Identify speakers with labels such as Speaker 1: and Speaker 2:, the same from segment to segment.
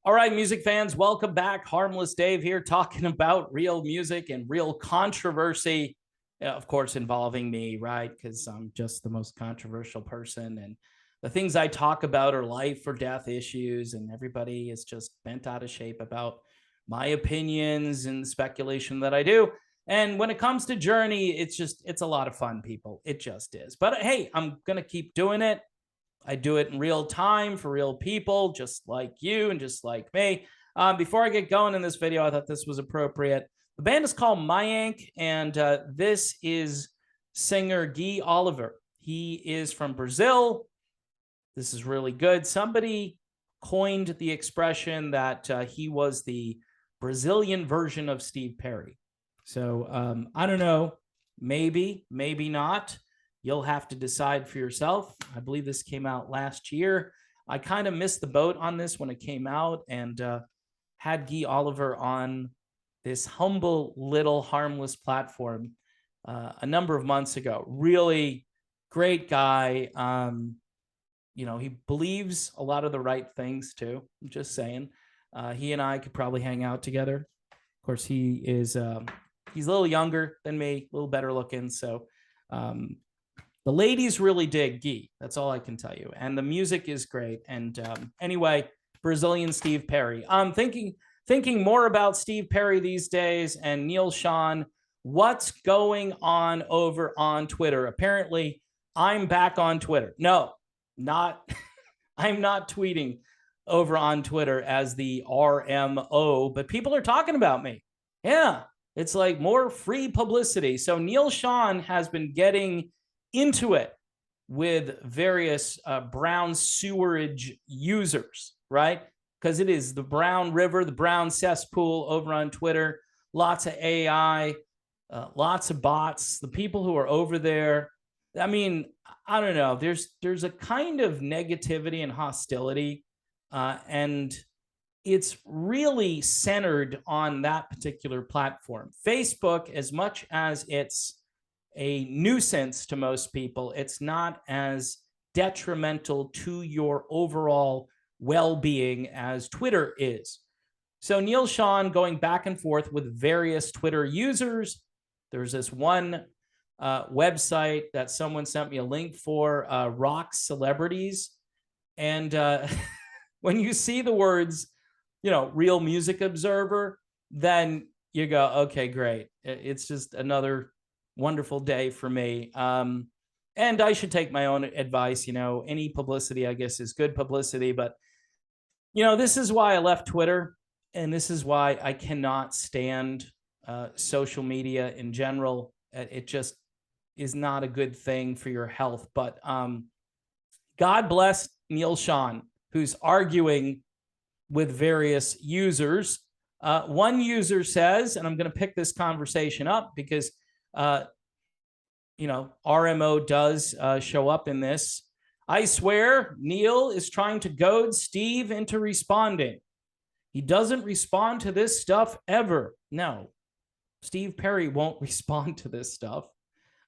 Speaker 1: All right, music fans, welcome back. Harmless Dave here, talking about real music and real controversy, of course, involving me, right? Because I'm just the most controversial person. And the things I talk about are life or death issues, and everybody is just bent out of shape about my opinions and the speculation that I do. And when it comes to Journey, it's a lot of fun, people. It just is. But hey, I'm going to keep doing it. I do it in real time for real people, just like you and just like me. Before I get going in this video, I thought this was appropriate. The band is called Mayank, and this is singer Guy Oliver. He is from Brazil. This is really good. Somebody coined the expression that he was the Brazilian version of Steve Perry. So I don't know, maybe not. You'll have to decide for yourself. I believe this came out last year. I kind of missed the boat on this when it came out, and had Guy Oliver on this humble little harmless platform a number of months ago. Really great guy. He believes a lot of the right things too. I'm just saying. He and I could probably hang out together. Of course, he is he's a little younger than me, a little better looking. So the ladies really dig Guy. That's all I can tell you. And the music is great. And anyway, Brazilian Steve Perry. I'm thinking more about Steve Perry these days and Neal Schon. What's going on over on Twitter? Apparently, I'm back on Twitter. No, I'm not tweeting over on Twitter as the RMO, but people are talking about me. Yeah, it's like more free publicity. So Neal Schon has been getting into it with various brown sewerage users, right? Because it is the brown river, the brown cesspool over on Twitter. Lots of AI, lots of bots. The people who are over there, I mean, I don't know. There's a kind of negativity and hostility, and it's really centered on that particular platform. Facebook, as much as it's a nuisance to most people, it's not as detrimental to your overall well-being as Twitter is. So Neal Schon going back and forth with various Twitter users. There's this one website that someone sent me a link for, Rock Celebrities. And when you see the words, Real Music Observer, then you go, okay, great. It's just another wonderful day for me. And I should take my own advice. Any publicity, I guess, is good publicity. But, this is why I left Twitter. And this is why I cannot stand social media in general. It just is not a good thing for your health. But God bless Neal Schon, who's arguing with various users. One user says, and I'm going to pick this conversation up because RMO does show up in this. I swear Neal is trying to goad Steve into responding. He doesn't respond to this stuff ever. No, Steve Perry won't respond to this stuff.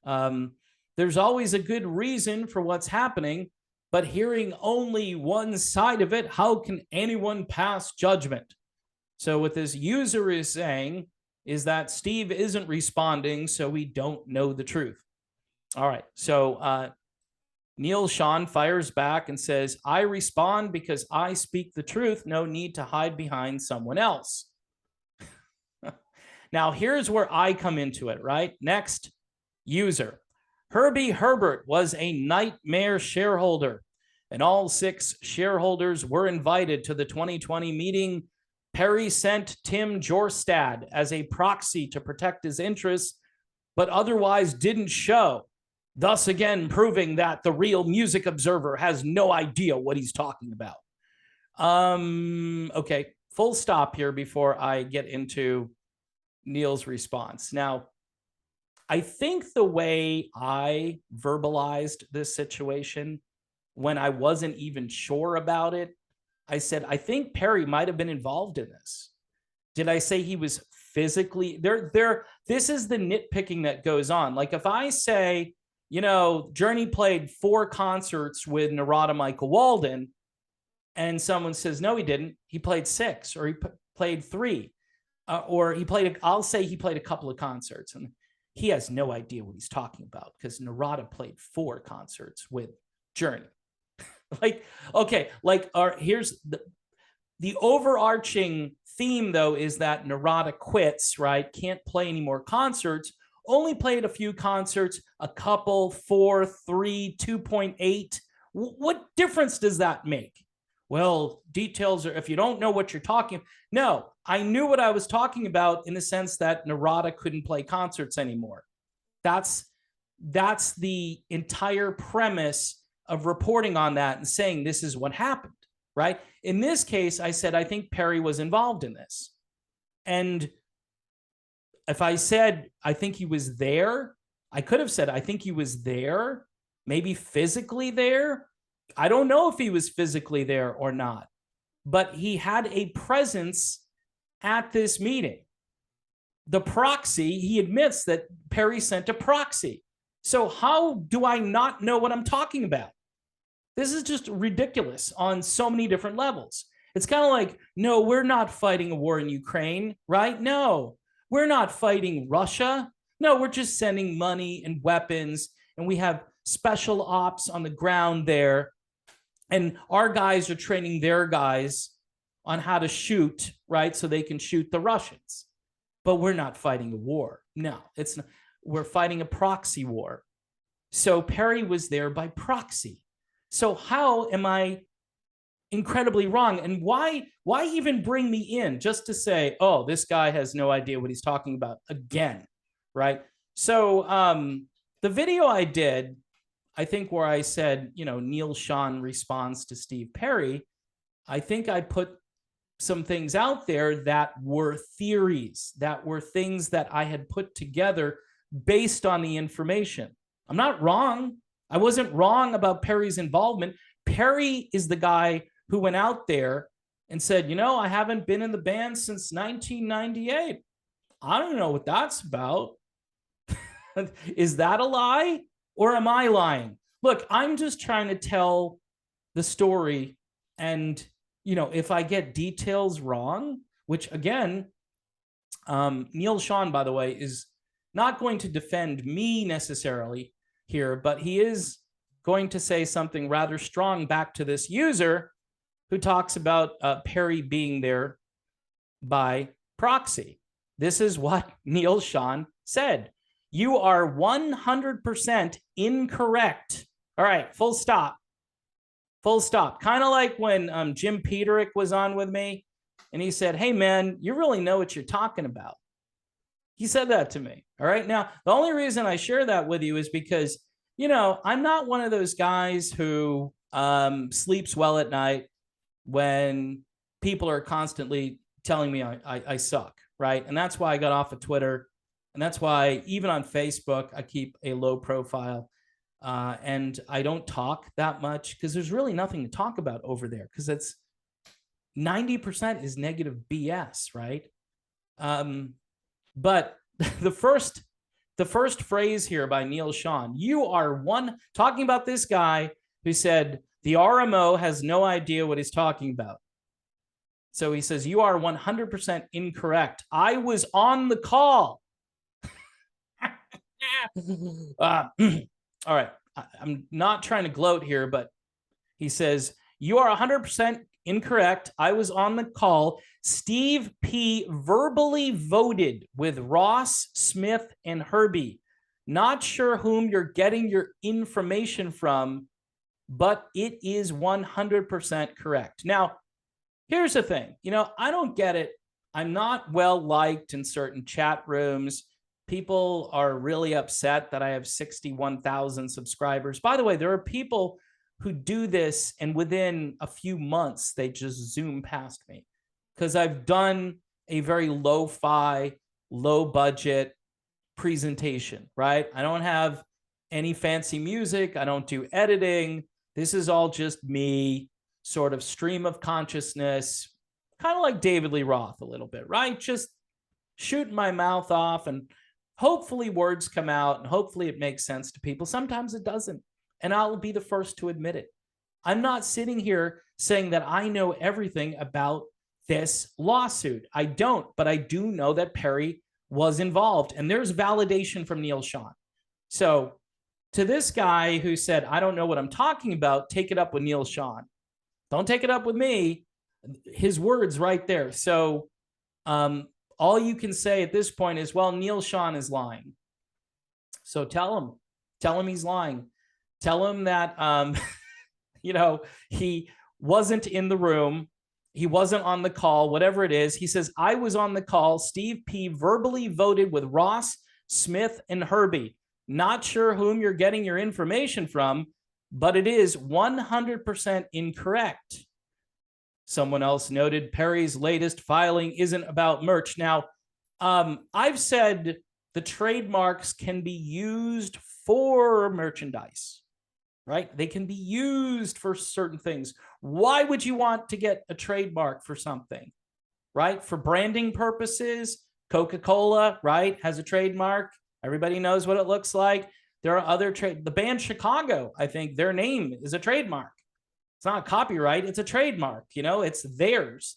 Speaker 1: There's always a good reason for what's happening, but hearing only one side of it, how can anyone pass judgment? So what this user is saying is that Steve isn't responding, so we don't know the truth. All right, so Neal Schon fires back and says, I respond because I speak the truth. No need to hide behind someone else. Now, here's where I come into it, right? Next user. Herbie Herbert was a nightmare shareholder, and all 6 shareholders were invited to the 2020 meeting. Perry sent Tim Jorstad as a proxy to protect his interests, but otherwise didn't show, thus again proving that the Real Music Observer has no idea what he's talking about. Okay, full stop here before I get into Neal's response. Now, I think the way I verbalized this situation when I wasn't even sure about it, I said, I think Perry might have been involved in this. Did I say he was physically there? This is the nitpicking that goes on. Like if I say, Journey played 4 concerts with Narada Michael Walden, and someone says, no, he didn't. He played 6, or he played 3, or he played, I'll say he played a couple of concerts, and he has no idea what he's talking about because Narada played 4 concerts with Journey. Like, okay, like here's the overarching theme, though, is that Narada quits, right? Can't play any more concerts, only played a few concerts, a couple, 4, 3, 2.8. What difference does that make? Well, details are, if you don't know what you're talking, no, I knew what I was talking about in the sense that Narada couldn't play concerts anymore. That's the entire premise of reporting on that and saying this is what happened, right? In this case, I said, I think Perry was involved in this. And if I said, I think he was there, I could have said, I think he was there, maybe physically there. I don't know if he was physically there or not, but he had a presence at this meeting. The proxy, he admits that Perry sent a proxy. So how do I not know what I'm talking about? This is just ridiculous on so many different levels. It's kind of like, no, we're not fighting a war in Ukraine, right? No, we're not fighting Russia. No, we're just sending money and weapons, and we have special ops on the ground there. And our guys are training their guys on how to shoot, right? So they can shoot the Russians. But we're not fighting a war. No, it's not. We're fighting a proxy war. So Perry was there by proxy. So how am I incredibly wrong? And why even bring me in just to say, oh, this guy has no idea what he's talking about again, right? So the video I did, I think where I said, you know, Neal Schon responds to Steve Perry, I think I put some things out there that were theories, that were things that I had put together based on the information. I'm not wrong. I wasn't wrong about Perry's involvement. Perry is the guy who went out there and said, you know, I haven't been in the band since 1998. I don't know what that's about. Is that a lie? Or am I lying? Look, I'm just trying to tell the story. And, you know, if I get details wrong, which again, Neal Schon, by the way, is not going to defend me necessarily here, but he is going to say something rather strong back to this user who talks about Perry being there by proxy. This is what Neal Schon said. You are 100% incorrect. All right, full stop. Full stop. Kind of like when Jim Peterick was on with me and he said, hey, man, you really know what you're talking about. He said that to me. All right. Now, the only reason I share that with you is because, you know, I'm not one of those guys who sleeps well at night when people are constantly telling me I suck. Right. And that's why I got off of Twitter. And that's why even on Facebook, I keep a low profile and I don't talk that much because there's really nothing to talk about over there because it's 90% is negative BS. Right. But the first phrase here by Neal Schon, you are talking about this guy who said the RMO has no idea what he's talking about. So he says, you are 100% incorrect. I was on the call. All right. I'm not trying to gloat here, but he says, you are 100% incorrect. I was on the call. Steve P. verbally voted with Ross, Smith, and Herbie. Not sure whom you're getting your information from, but it is 100% correct. Now, here's the thing. You know, I don't get it. I'm not well liked in certain chat rooms. People are really upset that I have 61,000 subscribers. By the way, there are people who do this and within a few months, they just zoom past me because I've done a very lo-fi, low budget presentation, right? I don't have any fancy music. I don't do editing. This is all just me, sort of stream of consciousness, kind of like David Lee Roth a little bit, right? Just shooting my mouth off and hopefully words come out and hopefully it makes sense to people. Sometimes it doesn't. And I'll be the first to admit it. I'm not sitting here saying that I know everything about this lawsuit. I don't, but I do know that Perry was involved, and there's validation from Neal Schon. So to this guy who said, I don't know what I'm talking about, take it up with Neal Schon. Don't take it up with me. His words right there. So all you can say at this point is, well, Neal Schon is lying. So tell him he's lying. Tell him that, he wasn't in the room. He wasn't on the call, whatever it is. He says, I was on the call. Steve P verbally voted with Ross, Smith, and Herbie. Not sure whom you're getting your information from, but it is 100% incorrect. Someone else noted Perry's latest filing isn't about merch. Now, I've said the trademarks can be used for merchandise, right? They can be used for certain things. Why would you want to get a trademark for something, right? For branding purposes, Coca-Cola, right, has a trademark. Everybody knows what it looks like. There are other the band Chicago, I think their name is a trademark. It's not a copyright, it's a trademark, it's theirs.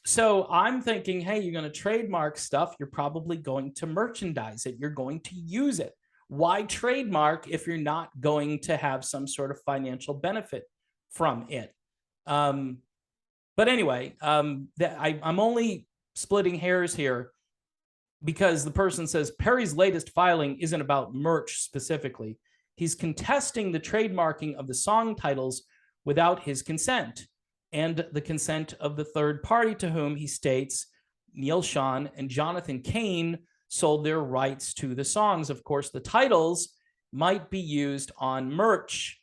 Speaker 1: So I'm thinking, hey, you're going to trademark stuff, you're probably going to merchandise it, you're going to use it. Why trademark if you're not going to have some sort of financial benefit from it? But anyway, I'm only splitting hairs here because the person says Perry's latest filing isn't about merch specifically. He's contesting the trademarking of the song titles without his consent and the consent of the third party to whom he states Neal Schon and Jonathan Cain sold their rights to the songs. Of course, the titles might be used on merch.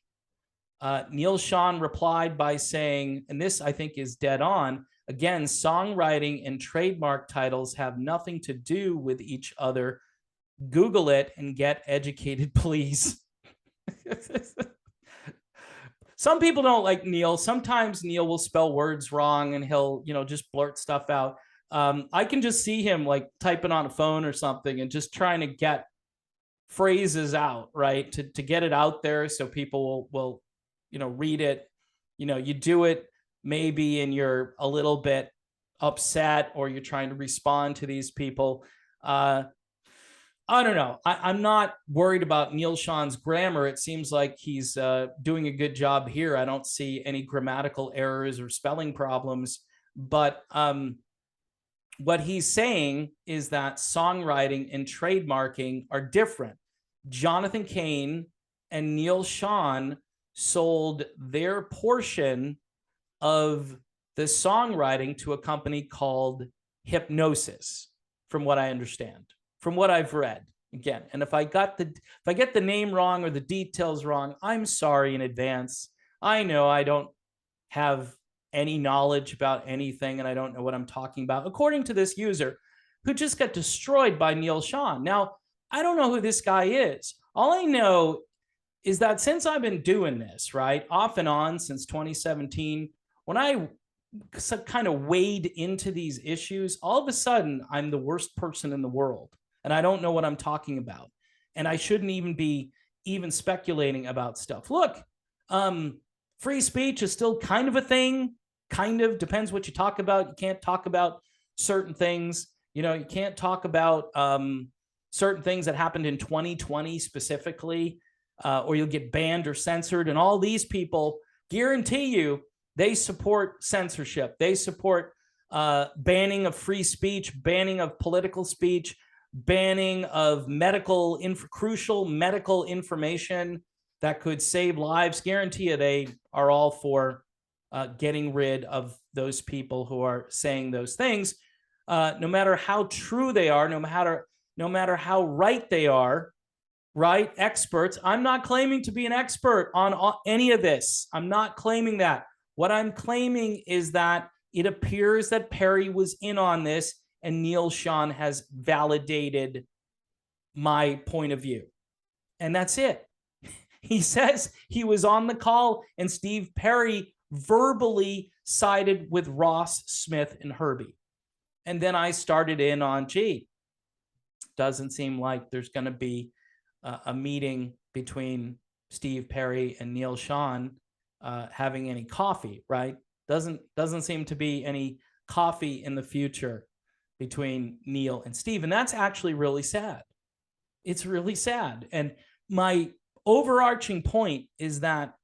Speaker 1: Neal Schon replied by saying, and this I think is dead on, again, songwriting and trademark titles have nothing to do with each other. Google it and get educated, please. Some people don't like Neal. Sometimes Neal will spell words wrong and he'll, just blurt stuff out. I can just see him like typing on a phone or something and just trying to get phrases out, right? To get it out there so people will read it. You do it maybe and you're a little bit upset or you're trying to respond to these people. I don't know. I'm not worried about Neal Schon's grammar. It seems like he's doing a good job here. I don't see any grammatical errors or spelling problems. But what he's saying is that songwriting and trademarking are different. Jonathan Cain and Neal Schon sold their portion of the songwriting to a company called Hypnosis, from what I understand. From what I've read, again, and if I get the name wrong or the details wrong, I'm sorry in advance. I know I don't have any knowledge about anything and I don't know what I'm talking about, according to this user who just got destroyed by Neal Schon. Now, I don't know who this guy is. All I know is that since I've been doing this, right, off and on since 2017, when I kind of wade into these issues, all of a sudden I'm the worst person in the world. And I don't know what I'm talking about. And I shouldn't even be speculating about stuff. Look, free speech is still kind of a thing, kind of depends what you talk about. You can't talk about certain things. You can't talk about certain things that happened in 2020 specifically, or you'll get banned or censored. And all these people, guarantee you, they support censorship. They support banning of free speech, banning of political speech, banning of crucial medical information that could save lives. Guarantee you they are all for getting rid of those people who are saying those things, no matter how true they are, no matter how right they are, right? Experts. I'm not claiming to be an expert on any of this. I'm not claiming that. What I'm claiming is that it appears that Perry was in on this and Neal Schon has validated my point of view. And that's it. He says he was on the call and Steve Perry verbally sided with Ross, Smith, and Herbie. And then I started in on, doesn't seem like there's going to be a meeting between Steve Perry and Neal Schon. having any coffee, right? Doesn't seem to be any coffee in the future between Neal and Steve. And that's actually really sad. It's really sad. And my overarching point is that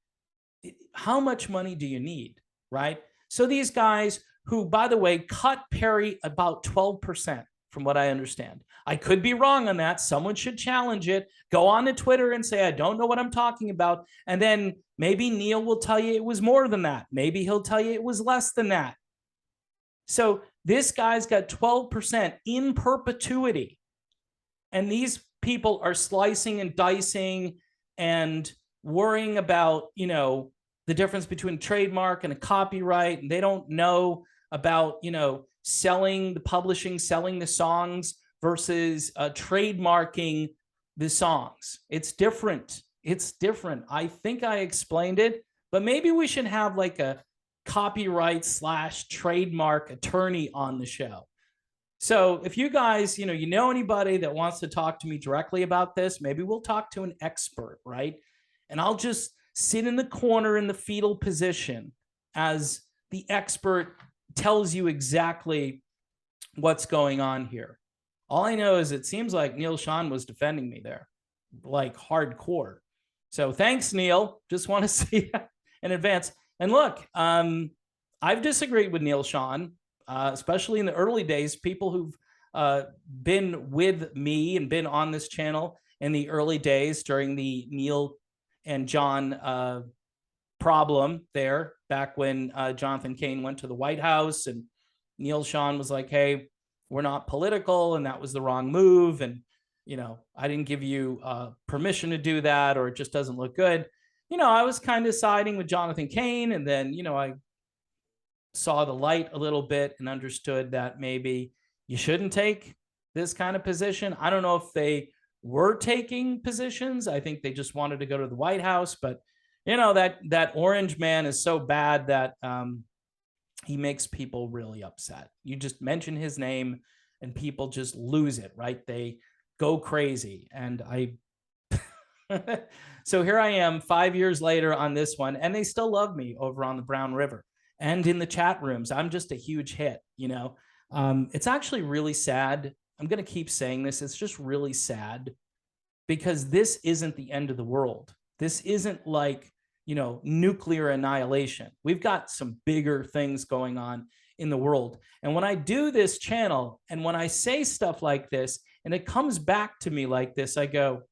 Speaker 1: how much money do you need, right? So these guys who, by the way, cut Perry about 12%, from what I understand. I could be wrong on that. Someone should challenge it. Go on to Twitter and say, I don't know what I'm talking about. And then maybe Neal will tell you it was more than that. Maybe he'll tell you it was less than that. So this guy's got 12% in perpetuity. And these people are slicing and dicing and worrying about, you know, the difference between trademark and a copyright. And they don't know about, you know, selling the publishing, selling the songs versus trademarking the songs. It's different. It's different. I think I explained it, but maybe we should have like a copyright / trademark attorney on the show. So if you guys, you know anybody that wants to talk to me directly about this, maybe we'll talk to an expert, right? And I'll just sit in the corner in the fetal position as the expert tells you exactly what's going on here. All I know is it seems like Neal Schon was defending me there, like hardcore. So thanks, Neal. Just want to see that in advance. And look, I've disagreed with Neal Schon, especially in the early days. People who've been with me and been on this channel in the early days during the Neal and John problem there, back when Jonathan Cain went to the White House and Neal Schon was like, hey, we're not political, and that was the wrong move. And, you know, I didn't give you permission to do that, or it just doesn't look good. You know, I was kind of siding with Jonathan Cain, and then, you know, I saw the light a little bit and understood that maybe you shouldn't take this kind of position. I don't know if they were taking positions. I think they just wanted to go to the White House, but you know, that orange man is so bad that he makes people really upset. You just mention his name and people just lose it, right? They go crazy. And so here I am 5 years later on this one, and they still love me over on the Brown River and in the chat rooms. I'm just a huge hit, you know. It's actually really sad. I'm going to keep saying this. It's just really sad because this isn't the end of the world. This isn't like, you know, nuclear annihilation. We've got some bigger things going on in the world. And when I do this channel and when I say stuff like this and it comes back to me like this, I go,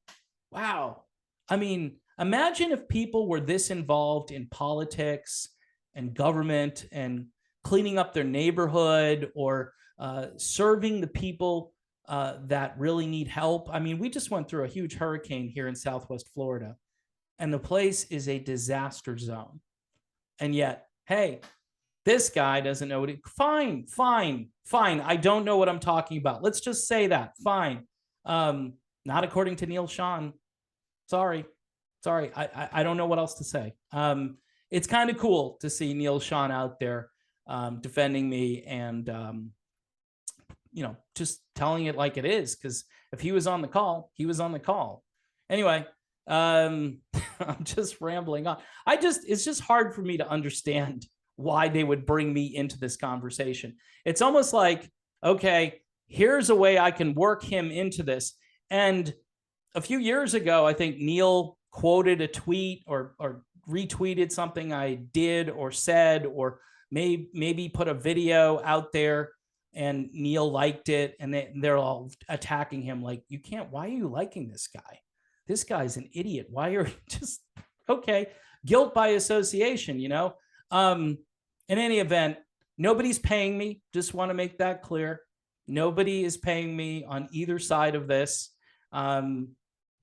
Speaker 1: wow. I mean, imagine if people were this involved in politics and government and cleaning up their neighborhood or serving the people that really need help. I mean, we just went through a huge hurricane here in Southwest Florida, and the place is a disaster zone. And yet, hey, this guy doesn't know what it, fine. I don't know what I'm talking about. Let's just say that, fine. Not according to Neal Schon. Sorry. I don't know what else to say. It's kind of cool to see Neal Schon out there defending me and, you know, just telling it like it is. Because if he was on the call, he was on the call. Anyway, I'm just rambling on. It's just hard for me to understand why they would bring me into this conversation. It's almost like, okay, here's a way I can work him into this. And a few years ago, I think Neal quoted a tweet or retweeted something I did or said, or maybe put a video out there and Neal liked it, and they're all attacking him like, you can't, why are you liking this guy? This guy's an idiot. Why are you just, okay, guilt by association, you know? In any event, nobody's paying me. Just want to make that clear. Nobody is paying me on either side of this.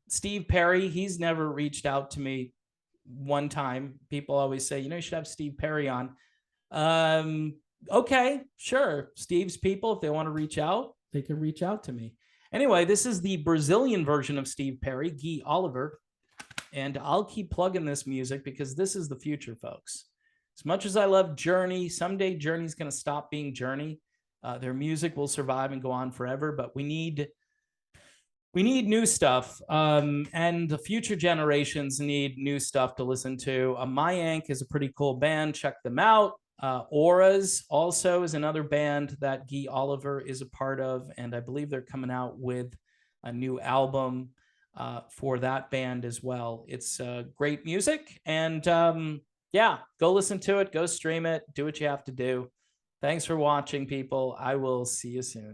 Speaker 1: Steve Perry, he's never reached out to me one time. People always say, you know, you should have Steve Perry on. Okay, sure. Steve's people, if they want to reach out, they can reach out to me. Anyway, this is the Brazilian version of Steve Perry, Guy Oliver. And I'll keep plugging this music because this is the future, folks. As much as I love Journey, someday Journey's going to stop being Journey. Their music will survive and go on forever, but we need We need new stuff, and the future generations need new stuff to listen to. My Yank is a pretty cool band. Check them out. Auras also is another band that Guy Oliver is a part of, and I believe they're coming out with a new album for that band as well. It's great music, and yeah, go listen to it, go stream it, do what you have to do. Thanks for watching, people. I will see you soon.